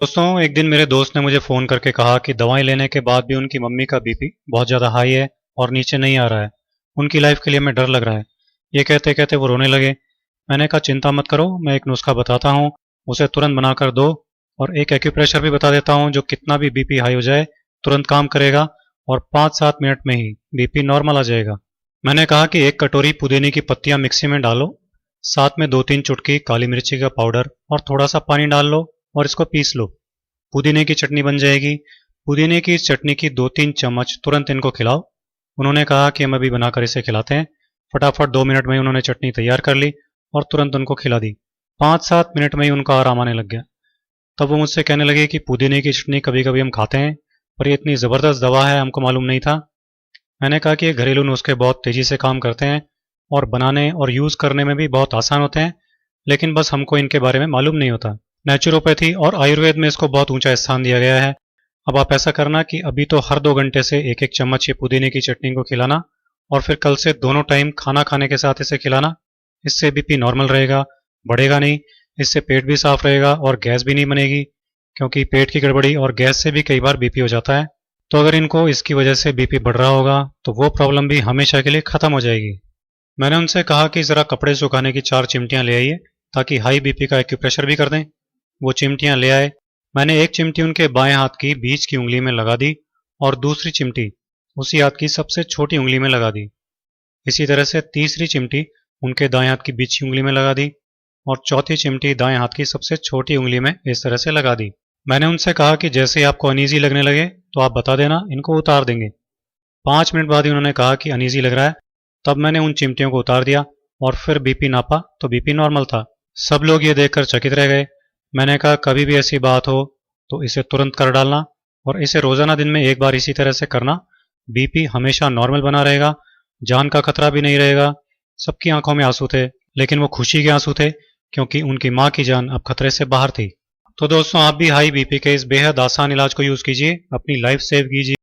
दोस्तों, एक दिन मेरे दोस्त ने मुझे फ़ोन करके कहा कि दवाएं लेने के बाद भी उनकी मम्मी का बीपी बहुत ज़्यादा हाई है और नीचे नहीं आ रहा है। उनकी लाइफ के लिए मैं डर लग रहा है। ये कहते कहते वो रोने लगे। मैंने कहा चिंता मत करो, मैं एक नुस्खा बताता हूँ, उसे तुरंत बनाकर दो। और एक एक्यूप्रेशर भी बता देता हूँ जो कितना भी बीपी हाई हो जाए तुरंत काम करेगा और 5-7 मिनट में ही बीपी नॉर्मल आ जाएगा। मैंने कहा कि एक कटोरी पुदीने की पत्तियां मिक्सी में डालो, साथ में 2-3 चुटकी काली मिर्ची का पाउडर और थोड़ा सा पानी डाल लो और इसको पीस लो। पुदीने की चटनी बन जाएगी। पुदीने की इस चटनी की 2-3 चम्मच तुरंत इनको खिलाओ। उन्होंने कहा कि हम अभी बनाकर इसे खिलाते हैं। फटाफट 2 मिनट में ही उन्होंने चटनी तैयार कर ली और तुरंत उनको खिला दी। 5-7 मिनट में ही उनका आराम आने लग गया। तब वो मुझसे कहने लगे कि पुदीने की चटनी कभी कभी हम खाते हैं, पर ये इतनी ज़बरदस्त दवा है हमको मालूम नहीं था। मैंने कहा कि ये घरेलू नुस्खे बहुत तेज़ी से काम करते हैं और बनाने और यूज़ करने में भी बहुत आसान होते हैं, लेकिन बस हमको इनके बारे में मालूम नहीं होता। नेचुरोपैथी और आयुर्वेद में इसको बहुत ऊंचा स्थान दिया गया है। अब आप ऐसा करना कि अभी तो हर 2 घंटे से एक एक चम्मच ये पुदीने की चटनी को खिलाना और फिर कल से दोनों टाइम खाना खाने के साथ इसे खिलाना। इससे बीपी नॉर्मल रहेगा, बढ़ेगा नहीं। इससे पेट भी साफ रहेगा और गैस भी नहीं बनेगी, क्योंकि पेट की गड़बड़ी और गैस से भी कई बार बीपी हो जाता है। तो अगर इनको इसकी वजह से बीपी बढ़ रहा होगा तो वो प्रॉब्लम भी हमेशा के लिए ख़त्म हो जाएगी। मैंने उनसे कहा कि ज़रा कपड़े सुखाने की 4 चिमटियाँ ले आइए ताकि हाई बीपी का एक्यूप्रेशर भी कर दें। वो चिमटियाँ ले आए। मैंने एक चिमटी उनके बाएं हाथ की बीच की उंगली में लगा दी और दूसरी चिमटी उसी हाथ की सबसे छोटी उंगली में लगा दी। इसी तरह से तीसरी चिमटी उनके दाएं हाथ की बीच की उंगली में लगा दी और चौथी चिमटी दाएं हाथ की सबसे छोटी उंगली में इस तरह से लगा दी। मैंने उनसे कहा कि जैसे ही आपको अनईजी लगने लगे तो आप बता देना, इनको उतार देंगे। 5 मिनट बाद ही उन्होंने कहा कि अनईजी लग रहा है। तब मैंने उन चिमटियों को उतार दिया और फिर बीपी नापा तो बीपी नॉर्मल था। सब लोग ये देखकर चकित रह गए। मैंने कहा कभी भी ऐसी बात हो तो इसे तुरंत कर डालना और इसे रोजाना दिन में एक बार इसी तरह से करना। बीपी हमेशा नॉर्मल बना रहेगा, जान का खतरा भी नहीं रहेगा। सबकी आंखों में आंसू थे, लेकिन वो खुशी के आंसू थे, क्योंकि उनकी माँ की जान अब खतरे से बाहर थी। तो दोस्तों, आप भी हाई बीपी के इस बेहद आसान इलाज को यूज कीजिए, अपनी लाइफ सेव कीजिए।